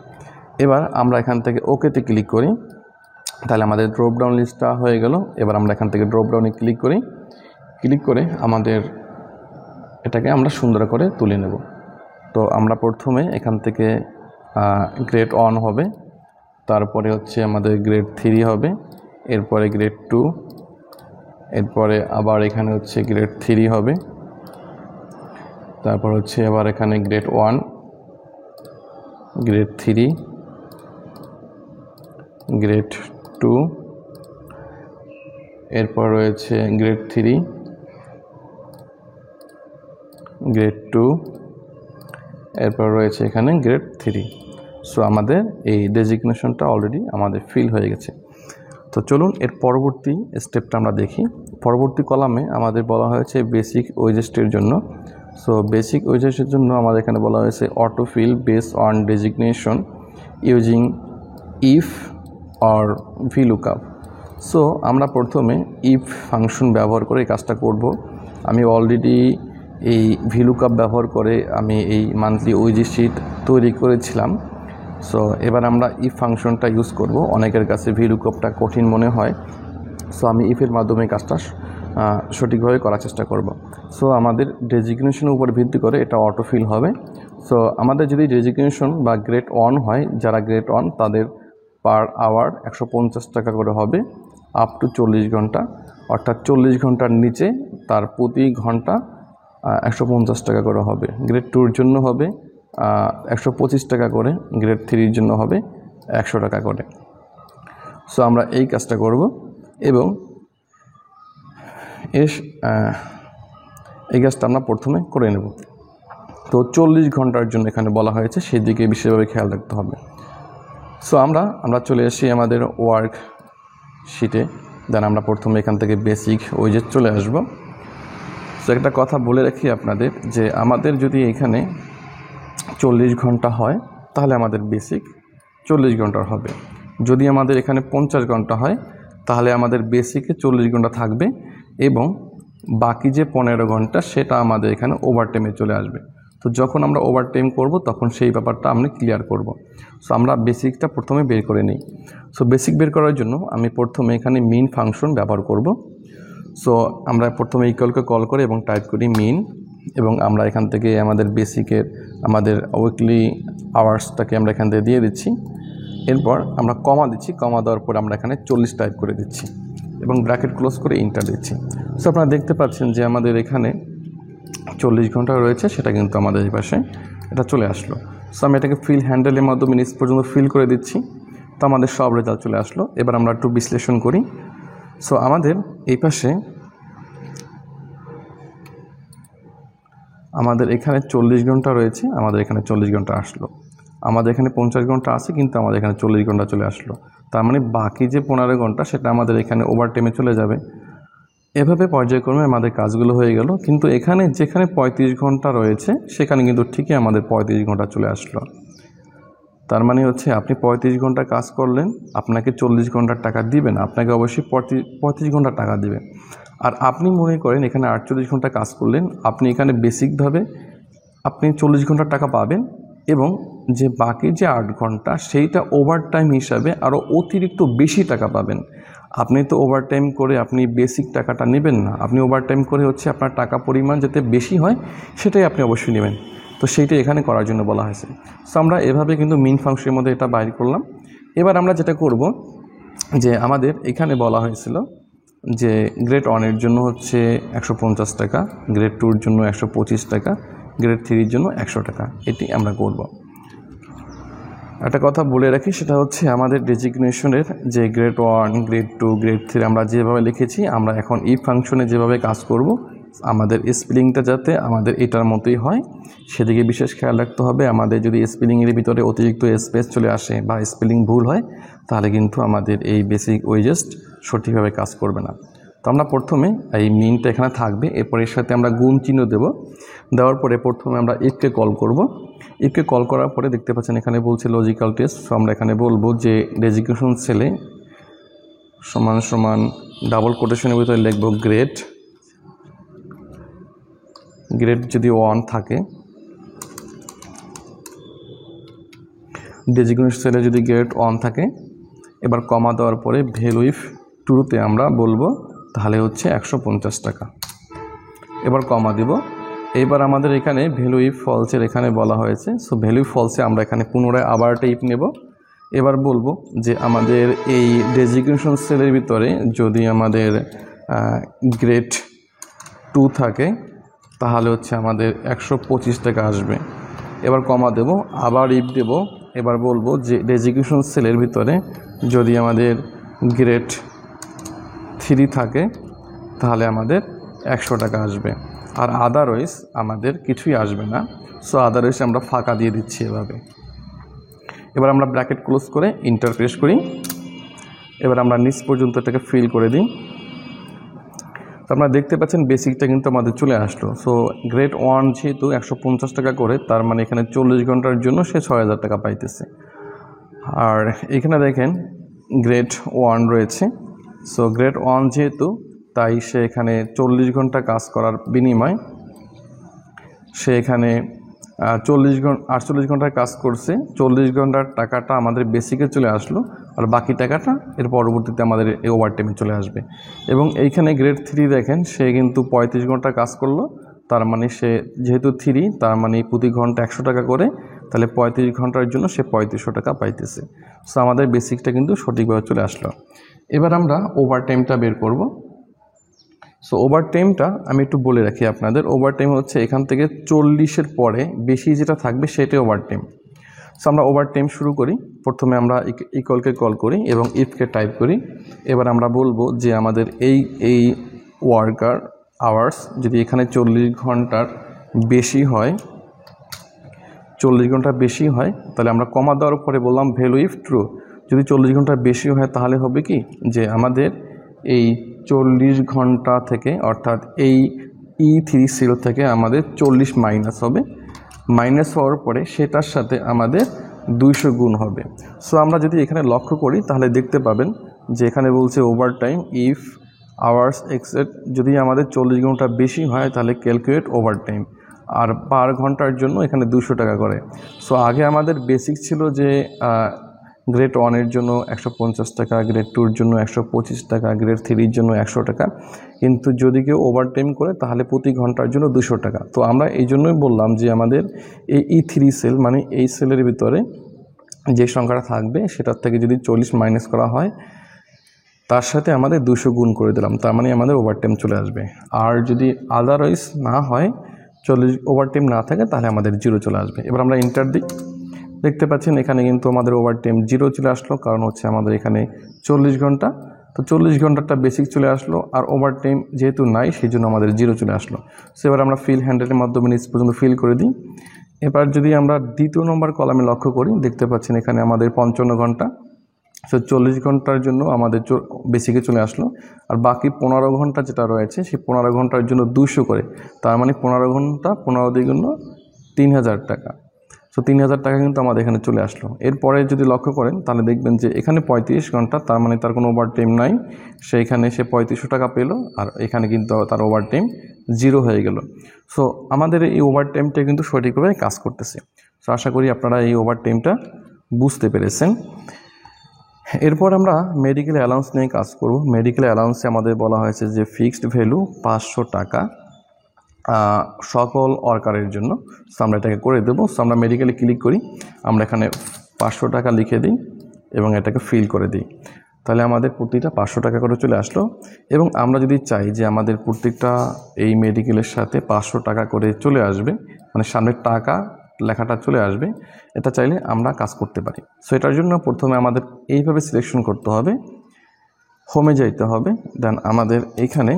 S1: এবার আমরা এখান থেকে ওকেতে ক্লিক করি, তাহলে আমাদের ড্রপ ডাউন লিস্টটা হয়ে গেল। এবার আমরা এখান থেকে ড্রপ ডাউনে ক্লিক করি, ক্লিক করে আমাদের এটাকে আমরা সুন্দর করে তুলে নেব। তো আমরা প্রথমে এখান থেকে গ্রেড 1 হবে, তারপরে হচ্ছে আমাদের গ্রেড 3 হবে, এরপরে গ্রেড 2, এরপরে আবার এখানে হচ্ছে গ্রেড 3 হবে, তারপর হচ্ছে আবার এখানে গ্রেড 1, গ্রেড 3, গ্রেড 2, এরপর রয়েছে গ্রেড 3, গ্রেড 2, এরপর রয়েছে এখানে গ্রেড 3। সো আমাদের এই ডেজিগনেশনটা অলরেডি আমাদের ফিল হয়ে গেছে। তো চলুন এর পরবর্তী স্টেপটা আমরা দেখি। পরবর্তী কলামে আমাদের বলা হয়েছে বেসিক ওয়েজেসের জন্য। সো বেসিক ওয়েজেসের জন্য আমাদের এখানে বলা হয়েছে auto feel base on designation using if or VLOOKUP. So আমরা প্রথমে ইফ ফাংশন ব্যবহার করে এই কাজটা করব। আমি অলরেডি এই ভিলুকআপ ব্যবহার করে আমি এই মান্থলি ওয়েজেসিট তৈরি করেছিলাম। সো এবার আমরা ইফ ফাংশনটা ইউজ করব। অনেকের কাছে ভিলুকআপটা কঠিন মনে হয়, সো আমি ইফের মাধ্যমে কাজটা সঠিকভাবে করার চেষ্টা করব। সো আমাদের ডেজিগনেশনের উপর ভিত্তি করে এটা অটোফিল হবে। সো আমাদের যদি ডেজিগনেশন বা গ্রেড 1 হয়, যারা গ্রেড 1 তাদের পার আওয়ার 150 টাকা করে হবে আপ টু 40 ঘন্টা, অর্থাৎ 40 ঘন্টার নিচে তার প্রতি ঘন্টা 150 টাকা করে হবে। গ্রেড 2-র জন্য হবে 125 টাকা করে, গ্রেড 3-র জন্য হবে 100 টাকা করে। সো আমরা এই কাজটা করব এবং এই কাজটা আমরা প্রথমে করে নেব। তো 40 ঘন্টার জন্য এখানে বলা হয়েছে, সেই দিকে বিশেষভাবে খেয়াল রাখতে হবে। সো আমরা চলে আসি আমাদের ওয়ার্ক শিটে। দেন আমরা প্রথমে এখান থেকে বেসিক ওয়েজেস চলে আসব। সো একটা কথা বলে রাখি আপনাদের যে আমাদের যদি এখানে 40 ঘন্টা হয় তাহলে আমাদের বেসিক 40 ঘন্টার হবে। যদি আমাদের এখানে 50 ঘন্টা হয় তাহলে আমাদের বেসিকে 40 ঘন্টা থাকবে এবং বাকি যে 15 ঘন্টা সেটা আমাদের এখানে ওভারটাইমে চলে আসবে। তো যখন আমরা ওভারটাইম করব তখন সেই ব্যাপারটা আমরা ক্লিয়ার করব। সো আমরা বেসিকটা প্রথমে বের করে নিই। সো বেসিক বের করার জন্য আমি প্রথমে এখানে মিন ফাংশন ব্যবহার করব। সো আমরা প্রথমে ইকুয়ালকে কল করে এবং টাইপ করি মিন, এবং আমরা এখান থেকে আমাদের বেসিকের আমাদের উইকলি আওয়ার্সটাকে আমরা এখান থেকে দিয়ে দিচ্ছি। এরপর আমরা কমা দিচ্ছি, কমা দেওয়ার পর আমরা এখানে 40 টাইপ করে দিচ্ছি এবং ব্র্যাকেট ক্লোজ করে ইন্টার দিচ্ছি। সো আপনারা দেখতে পাচ্ছেন যে আমাদের এখানে 40 ঘন্টা রয়েছে, সেটা কিন্তু আমাদের এই পাশে এটা চলে আসলো। সো আমি এটাকে ফিল হ্যান্ডেলের মাধ্যমে নিচ পর্যন্ত ফিল করে দিচ্ছি। তো আমাদের সব রেজাল্ট চলে আসলো। এবার আমরা একটু বিশ্লেষণ করি। সো আমাদের এই পাশে আমাদের এখানে 40 ঘন্টা রয়েছে, আমাদের এখানে 40 ঘন্টা আসলো। আমাদের এখানে 50 ঘন্টা আছে, কিন্তু আমাদের এখানে 40 ঘন্টা চলে আসলো। তার মানে বাকি যে 15 ঘন্টা সেটা আমাদের এখানে ওভারটাইমে চলে যাবে। এভাবে পর্যায়ক্রমে আমাদের কাজগুলো হয়ে গেল। কিন্তু এখানে যেখানে 35 ঘন্টা রয়েছে সেখানে কিন্তু ঠিকই আমাদের 35 ঘন্টা চলে আসলো। তার মানে হচ্ছে আপনি 35 ঘন্টা কাজ করলেন, আপনাকে 40 ঘন্টার টাকা দিবেন, আপনাকে অবশ্যই 35 ঘন্টা টাকা দিবে। আর আপনি মনে করেন এখানে 48 ঘন্টা কাজ করলেন, আপনি এখানে বেসিকভাবে আপনি 40 ঘন্টার টাকা পাবেন, এবং যে বাকি যে 8 ঘন্টা সেইটা ওভারটাইম হিসাবে আরও অতিরিক্ত বেশি টাকা পাবেন। আপনি তো ওভারটাইম করে আপনি বেসিক টাকাটা নেবেন না, আপনি ওভারটাইম করে হচ্ছে আপনার টাকা পরিমাণ যাতে বেশি হয় সেটাই আপনি অবশ্যই নেবেন। তো সেইটা এখানে করার জন্য বলা হয়েছে। সো আমরা এভাবে কিন্তু মিন ফাংশনের মধ্যে এটা বাইর করলাম। এবার আমরা যেটা করব, যে আমাদের এখানে বলা হয়েছিল যে গ্রেড 1-এর জন্য হচ্ছে 150 টাকা, গ্রেড 2-এর জন্য 125 টাকা, গ্রেড 3-এর জন্য 100 টাকা। এটি আমরা করব। একটা কথা বলে রাখি, সেটা হচ্ছে আমাদের ডেজিগনেশনের যে গ্রেড 1, গ্রেড 2, গ্রেড 3 আমরা যেভাবে লিখেছি, আমরা এখন এই ফাংশনে যেভাবে কাজ করব, আমাদের স্পেলিংটা যাতে আমাদের এটার মতোই হয় সেদিকে বিশেষ খেয়াল রাখতে হবে। আমাদের যদি স্পেলিংয়ের ভিতরে অতিরিক্ত স্পেস চলে আসে বা স্পেলিং ভুল হয়, তাহলে কিন্তু আমাদের এই বেসিক ওয়েজেস সঠিকভাবে কাজ করবে না। তো আমরা প্রথমে এই মিনটা এখানে থাকবে, এরপর এর সাথে আমরা গুণ চিহ্ন দেব। দেওয়ার পরে প্রথমে আমরা ইফকে কল করব। ইফকে কল করার পরে দেখতে পাচ্ছেন এখানে বলছে লজিক্যাল টেস্ট। সো আমরা এখানে বলবো যে ডেজিগনেশন সেলে সমান সমান ডাবল কোটেশনের ভিতরে লিখব গ্রেড যদি 1 থাকে, ডেজিগনেশন সেলে যদি গ্রেড 1 থাকে, এবার কমা দেওয়ার পরে ভ্যালু ইফ ট্রুতে আমরা বলবো, তাহলে হচ্ছে 150 টাকা। এবার কমা দিব। এবার আমাদের এখানে ভ্যালু ইফ ফলসের এখানে বলা হয়েছে। সো ভ্যালু ইফ ফলসে আমরা এখানে পুনরায় আবার একটা ইফ নেব। এবার বলবো যে আমাদের এই ডেজিগনেশন সেলের ভিতরে যদি আমাদের গ্রেড 2 থাকে, তাহলে হচ্ছে আমাদের 125 টাকা আসবে। এবার কমা দেব, আবার ইফ দেব। এবার বলবো যে ডেজিগনেশন সেলের ভিতরে যদি আমাদের গ্রেড 3 থাকে, তাহলে আমাদের 100 টাকা আসবে। আর আদারওয়াইজ আমাদের কিছুই আসবে না। সো আদারওয়াইজ আমরা ফাঁকা দিয়ে দিচ্ছি এভাবে। এবার আমরা ব্র্যাকেট ক্লোজ করে ইন্টার প্রেস করি। এবার আমরা নিচ পর্যন্ত এটাকে ফিল করে দিই। তো আপনারা দেখতে পাচ্ছেন বেসিকটা কিন্তু আমাদের চলে আসলো। সো গ্রেড 1 যেহেতু 150 টাকা করে, তার মানে এখানে 40 ঘন্টার জন্য সে 6000 টাকা পাইতেছে। আর এখানে দেখেন গ্রেড 1 রয়েছে। সো গ্রেড 1 যেহেতু, তাই সে এখানে 40 ঘন্টা কাজ করার বিনিময় সে এখানে 48 ঘন্টার কাজ করছে। 40 ঘন্টার টাকাটা আমাদের বেসিকে চলে আসলো, আর বাকি টাকাটা এর পরবর্তীতে আমাদের এই ওভারটাইমে চলে আসবে। এবং এইখানে গ্রেড 3 দেখেন, সে কিন্তু 35 ঘন্টা কাজ করলো। তার মানে সে যেহেতু 3, তার মানে প্রতি ঘন্টা 100 টাকা করে, তাহলে 35 ঘন্টার জন্য সে 3500 টাকা পাইতেছে। সো আমাদের বেসিকটা কিন্তু সঠিকভাবে চলে আসলো। এবার আমরা ওভারটাইমটা বের করব। সো ওভারটাইমটা আমি একটু বলে রাখি আপনাদের। ওভারটাইম হচ্ছে এখান থেকে 40-এর পরে বেশি যেটা থাকবে সেটাই ওভারটাইম। সো আমরা ওভারটাইম শুরু করি। প্রথমে আমরা ইকুয়ালকে কল করি এবং ইফকে টাইপ করি। এবার আমরা বলবো যে আমাদের এই ওয়ার্কার আওয়ার্স যদি এখানে 40 ঘন্টার বেশি হয়, 40 ঘন্টা বেশি হয়, তাহলে আমরা কমা দেওয়ার পরে বললাম ভ্যালু ইফ ট্রু। যদি 40 ঘন্টা বেশি হয়, তাহলে হবে কি যে আমাদের এই 40 ঘন্টা থেকে, অর্থাৎ এই E3 সেল থেকে আমাদের 40 মাইনাস হবে। মাইনাস হওয়ার পরে সেটার সাথে আমাদের 200 গুণ হবে। সো আমরা যদি এখানে লক্ষ্য করি, তাহলে দেখতে পাবেন যে এখানে বলছে ওভারটাইম ইফ আওয়ার্স এক্সেড, যদি আমাদের 40 ঘন্টা বেশি হয় তাহলে ক্যালকুলেট ওভারটাইম, আর পার ঘন্টার জন্য এখানে 200 টাকা করে। সো আগে আমাদের বেসিক ছিল যে গ্রেড 1-এর জন্য 150 টাকা, গ্রেড 2-এর জন্য 125 টাকা, গ্রেড 3-এর জন্য 100 টাকা। কিন্তু যদি কেউ ওভারটাইম করে তাহলে প্রতি ঘন্টার জন্য 200 টাকা। তো আমরা এই জন্যই বললাম যে আমাদের এই E3 সেল, মানে এই সেলের ভিতরে যে সংখ্যাটা থাকবে সেটার থেকে যদি 40 মাইনাস করা হয়, তার সাথে আমাদের 200 গুণ করে দিলাম, তার মানে আমাদের ওভারটাইম চলে আসবে। আর যদি আদারওয়াইজ না হয়, 40 ওভারটাইম না থাকে, তাহলে আমাদের 0 চলে আসবে। এবার আমরা ইন্টার দিই। দেখতে পাচ্ছেন এখানে কিন্তু আমাদের ওভারটাইম 0 চলে আসলো, কারণ হচ্ছে আমাদের এখানে 40 ঘন্টা, তো 40 ঘন্টাটা বেসিক চলে আসলো, আর ওভারটাইম যেহেতু নাই সেই জন্য আমাদের 0 চলে আসলো। সো এবার আমরা ফিল হ্যান্ডেলের মাধ্যমে নিচ পর্যন্ত ফিল করে দিই। এবার যদি আমরা দ্বিতীয় নম্বর কলামে লক্ষ্য করি, দেখতে পাচ্ছেন এখানে আমাদের 55 ঘন্টা, সো 40 ঘন্টার জন্য আমাদের বেসিকে চলে আসলো, আর বাকি 15 ঘন্টা যেটা রয়েছে সেই 15 ঘন্টার জন্য 200 করে, তার মানে 15 ঘন্টা 15 দ্বিগুণ 3000 টাকা। সো 3000 টাকা কিন্তু আমাদের এখানে চলে আসলো। এরপরে যদি লক্ষ্য করেন তাহলে দেখবেন যে এখানে 35 ঘন্টা, তার মানে তার কোনো ওভারটাইম নাই, সেইখানে সে 3500 টাকা পেল, আর এখানে কিন্তু তার ওভারটাইম 0 হয়ে গেল। সো আমাদের এই ওভারটাইমটা কিন্তু সঠিকভাবে কাজ করতেছে। সো আশা করি আপনারা এই ওভারটাইমটা বুঝতে পেরেছেন। এরপর আমরা মেডিকেল অ্যালাউন্স নিয়ে কাজ করব। মেডিকেল অ্যালাউন্সে আমাদের বলা হয়েছে যে ফিক্সড ভ্যালু 500 টাকা সকল ওয়ার্কারের জন্য। সো আমরা এটাকে করে দেবো। সো আমরা মেডিকেলে ক্লিক করি, আমরা এখানে 500 টাকা লিখে দিই এবং এটাকে ফিল করে দিই, তাহলে আমাদের প্রতিটা 500 টাকা করে চলে আসলো। এবং আমরা যদি চাই যে আমাদের প্রত্যেকটা এই মেডিকেলের সাথে 500 টাকা করে চলে আসবে, মানে সামনে টাকা লেখাটা চলে আসবে, এটা চাইলে আমরা কাজ করতে পারি। সো এটার জন্য প্রথমে আমাদের এইভাবে সিলেকশন করতে হবে, হোমে যাইতে হবে, দেন আমাদের এইখানে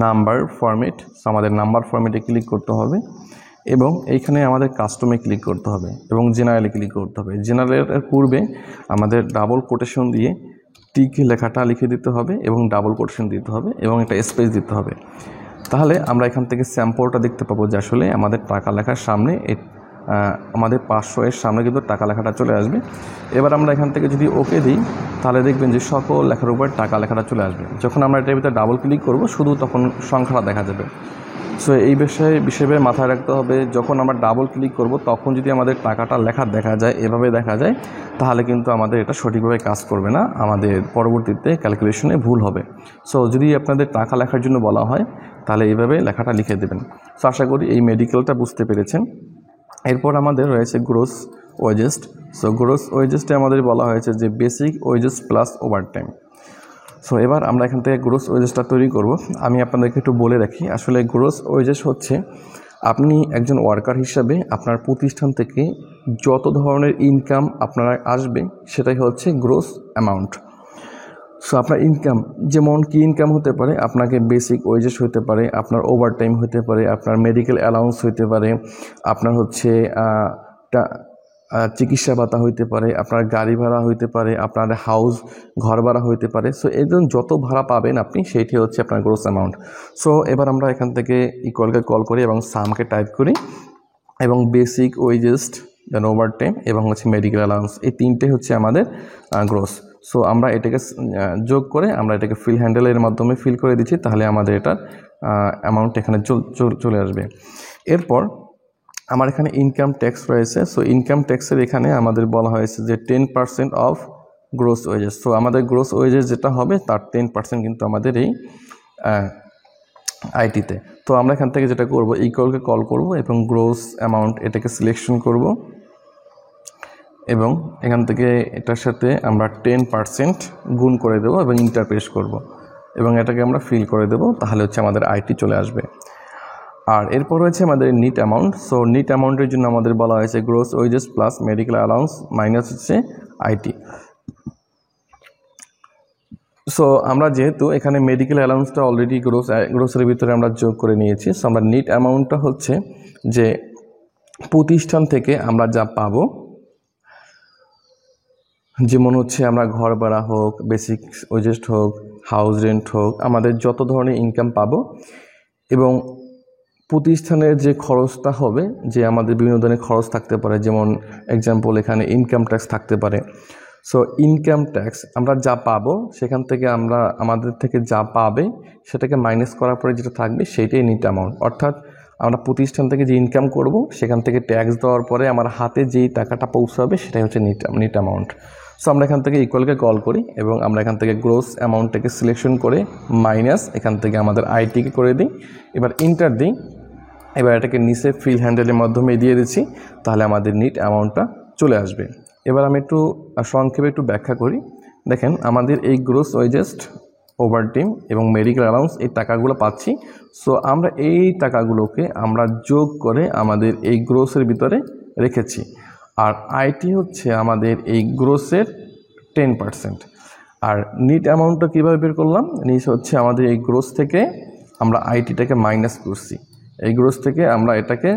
S1: নাম্বার ফরম্যাট, সো আমাদের নাম্বার ফরম্যাটে ক্লিক করতে হবে, এবং এইখানে আমাদের কাস্টমে ক্লিক করতে হবে এবং জেনারেলে ক্লিক করতে হবে। জেনারেলের পূর্বে আমাদের ডাবল কোটেশন দিয়ে টিক লেখাটা লিখে দিতে হবে এবং ডাবল কোটেশন দিতে হবে এবং একটা স্পেস দিতে হবে। তাহলে আমরা এখান থেকে স্যাম্পলটা দেখতে পাবো যে আসলে আমাদের টাকা লেখার সামনে আমাদের 500 এর সামনে কিন্তু টাকা লেখাটা চলে আসবে। এবার আমরা এখান থেকে যদি ওকে দিই তাহলে দেখবেন যে সকল লেখার উপর টাকা লেখাটা চলে আসবে। যখন আমরা এটার ভিতরে ডাবল ক্লিক করব শুধু তখন সংখ্যাটা দেখা যাবে। সো এই বিষয়ে মাথায় রাখতে হবে, যখন আমরা ডাবল ক্লিক করব তখন যদি আমাদের টাকাটা লেখা দেখা যায়, এভাবে দেখা যায়, তাহলে কিন্তু আমাদের এটা সঠিকভাবে কাজ করবে না, আমাদের পরবর্তীতে ক্যালকুলেশনে ভুল হবে। সো যদি আপনাদের টাকা লেখার জন্য বলা হয় তাহলে এইভাবে লেখাটা লিখে দেবেন। সো আশা করি এই মেডিকেলটা বুঝতে পেরেছেন। এরপর আমাদের রয়েছে গ্রোস ওয়েজেস। সো গ্রোস ওয়েজেসটা আমাদের বলা হয়েছে যে basic wages plus overtime. So এবার আমরা এখান থেকে গ্রোস ওয়েজেসটা তৈরি করব। আমি আপনাদেরকে একটু বলে রাখি, আসলে গ্রোস ওয়েজেস হচ্ছে আপনি একজন ওয়ার্কার হিসাবে আপনার প্রতিষ্ঠান থেকে যত ধরনের ইনকাম আপনার আসবে সেটাই হচ্ছে গ্রোস অ্যামাউন্ট। সো আপনার ইনকাম যেমন কি ইনকাম হতে পারে, আপনাকে বেসিক ওয়েজেস হতে পারে, আপনার ওভারটাইম হতে পারে, আপনার মেডিকেল অ্যালাউন্স হতে পারে, আপনার হচ্ছে চিকিৎসা ভাতা হইতে পারে, আপনার গাড়ি ভাড়া হইতে পারে, আপনার ঘর ভাড়া হইতে পারে। সো এই জন্য যত ভাড়া পাবেন আপনি সেইটি হচ্ছে আপনার গ্রোস অ্যামাউন্ট। সো এবার আমরা এখান থেকে ইকুয়ালকে কল করি এবং সামকে টাইপ করি এবং বেসিক ওয়েজেস দেন ওভারটাইম এবং হচ্ছে মেডিকেল অ্যালাউন্স, এই তিনটে হচ্ছে আমাদের গ্রোস। সো আমরা এটাকে যোগ করে আমরা এটাকে ফিল হ্যান্ডেলের মাধ্যমে ফিল করে দিচ্ছি, তাহলে আমাদের এটার অ্যামাউন্ট এখানে চলে আসবে। এরপর আমার এখানে ইনকাম ট্যাক্স রয়েছে। সো ইনকাম ট্যাক্সের এখানে আমাদের বলা হয়েছে যে 10% অফ গ্রোস ওয়েজেস। সো আমাদের গ্রোস ওয়েজেস যেটা হবে তার 10% কিন্তু আমাদের এই আইটিতে। তো আমরা এখান থেকে যেটা করব, ইকুয়ালকে কল করব এবং গ্রোস অ্যামাউন্ট এটাকে সিলেকশন করব এবং এখান থেকে এটার সাথে আমরা 10% গুণ করে দেব এবং ইন্টার প্রেস করব এবং এটাকে আমরা ফিল করে দেব, তাহলে হচ্ছে আমাদের আইটি চলে আসবে। আর এরপর রয়েছে আমাদের নিট অ্যামাউন্ট। সো নিট অ্যামাউন্টের জন্য আমাদের বলা হয়েছে gross wages plus medical allowance minus হচ্ছে আইটি। সো আমরা যেহেতু এখানে মেডিকেল অ্যালাউন্সটা অলরেডি গ্রোসের ভিতরে আমরা যোগ করে নিয়েছি, সো আমরা নিট অ্যামাউন্টটা হচ্ছে যে প্রতিষ্ঠান থেকে আমরা যা পাবো, যেমন হচ্ছে আমরা ঘর ভাড়া হোক, বেসিক ওয়েজেস হোক, হাউস রেন্ট হোক, আমাদের যত ধরনের ইনকাম পাবো এবং প্রতিষ্ঠানের যে খরচটা হবে, যে আমাদের বিভিন্ন ধরনের খরচ থাকতে পারে, যেমন এক্সাম্পল এখানে ইনকাম ট্যাক্স থাকতে পারে। সো ইনকাম ট্যাক্স আমরা যা পাবো সেখান থেকে আমরা আমাদের থেকে যা পাবে সেটাকে মাইনাস করার পরে যেটা থাকবে সেইটাই নিট অ্যামাউন্ট। অর্থাৎ আমরা প্রতিষ্ঠান থেকে যে ইনকাম করব সেখান থেকে ট্যাক্স দেওয়ার পরে আমার হাতে যেই টাকাটা পৌঁছাবে সেটাই হচ্ছে নিট অ্যামাউন্ট। সো আমরা এখান থেকে ইকুয়ালকে কল করি এবং আমরা এখান থেকে গ্রোস অ্যামাউন্টটাকে সিলেকশন করে মাইনাস এখান থেকে আমাদের আইটিকে করে দিই, এবার ইন্টার দিই, এবার এটাকে নিচে ফিল হ্যান্ডেলের মাধ্যমে দিয়ে দিচ্ছি, তাহলে আমাদের নিট অ্যামাউন্টটা চলে আসবে। এবার আমি একটু সংক্ষেপে একটু ব্যাখ্যা করি। দেখেন আমাদের এই গ্রোস ওয়েজেস, ওভারটাইম এবং মেডিকেল অ্যালাউন্স এই টাকাগুলো পাচ্ছি। সো আমরা এই টাকাগুলোকে আমরা যোগ করে আমাদের এই গ্রোসের ভিতরে রেখেছি। আর আইটি হচ্ছে আমাদের এই গ্রোসের 10%। আর নিট অ্যামাউন্টটা কীভাবে বের করলাম, নিট হচ্ছে আমাদের এই গ্রোস থেকে আমরা আইটিটাকে মাইনাস করছি, এই গ্রোস থেকে আমরা এটাকে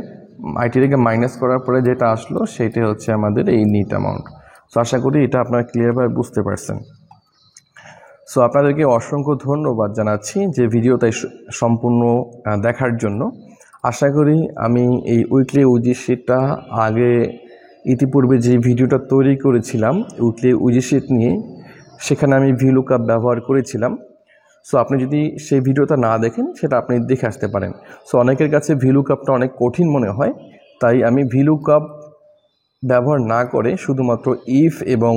S1: আইটিটাকে মাইনাস করার পরে যেটা আসলো সেইটা হচ্ছে আমাদের এই নিট অ্যামাউন্ট। সো আশা করি এটা আপনারা ক্লিয়ারভাবে বুঝতে পারছেন। সো আপনাদেরকে অসংখ্য ধন্যবাদ জানাচ্ছি যে ভিডিওটা সম্পূর্ণ দেখার জন্য। আশা করি আমি এই উইকলি উইজি শিটটা আগে ইতিপূর্বে যে ভিডিওটা তৈরি করেছিলাম উইকলি উইজি শিট নিয়ে, সেখানে আমি ভিলুকআপ ব্যবহার করেছিলাম। সো আপনি যদি সেই ভিডিওটা না দেখেন সেটা আপনি দেখে আসতে পারেন। সো অনেকের কাছে ভিলুকআপটা অনেক কঠিন মনে হয়, তাই আমি ভিলুকআপ ব্যবহার না করে শুধুমাত্র ইফ এবং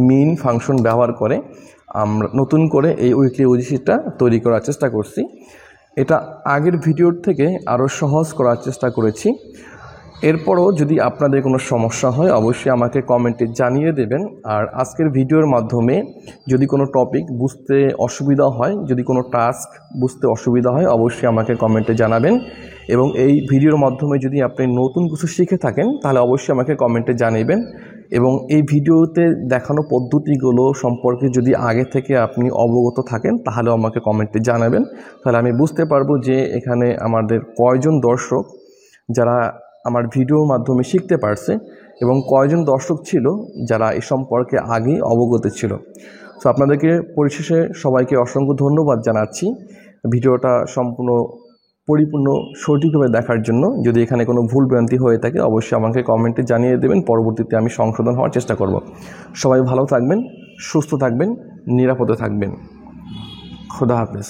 S1: মিন ফাংশন ব্যবহার করে আমরা নতুন করে এই উইকলি উইজি শিটটা তৈরি করার চেষ্টা করছি। এটা আগের ভিডিওর থেকে আরও সহজ করার চেষ্টা করেছি। এরপরও যদি আপনাদের কোনো সমস্যা হয় অবশ্যই আমাকে কমেন্টে জানিয়ে দেবেন। আর আজকের ভিডিওর মাধ্যমে যদি কোনো টপিক বুঝতে অসুবিধা হয়, যদি কোনো টাস্ক বুঝতে অসুবিধা হয় অবশ্যই আমাকে কমেন্টে জানাবেন। এবং এই ভিডিওর মাধ্যমে যদি আপনি নতুন কিছু শিখে থাকেন তাহলে অবশ্যই আমাকে কমেন্টে জানাবেন। এবং এই ভিডিওতে দেখানো পদ্ধতিগুলো সম্পর্কে যদি আগে থেকে আপনি অবগত থাকেন তাহলেও আমাকে কমেন্টে জানাবেন, তাহলে আমি বুঝতে পারবো যে এখানে আমাদের কয়জন দর্শক যারা আমার ভিডিওর মাধ্যমে শিখতে পারছে এবং কয়জন দর্শক ছিল যারা এই সম্পর্কে আগেই অবগত ছিল। সো আপনাদেরকে পরিশেষে সবাইকে অসংখ্য ধন্যবাদ জানাচ্ছি ভিডিওটা পরিপূর্ণ সঠিকভাবে দেখার জন্য। যদি এখানে কোনো ভুল ভ্রান্তি হয়ে থাকে অবশ্যই আমাকে কমেন্টে জানিয়ে দেবেন, পরবর্তীতে আমি সংশোধন হওয়ার চেষ্টা করব। সবাই ভালো থাকবেন, সুস্থ থাকবেন, নিরাপদে থাকবেন। খোদা হাফেজ।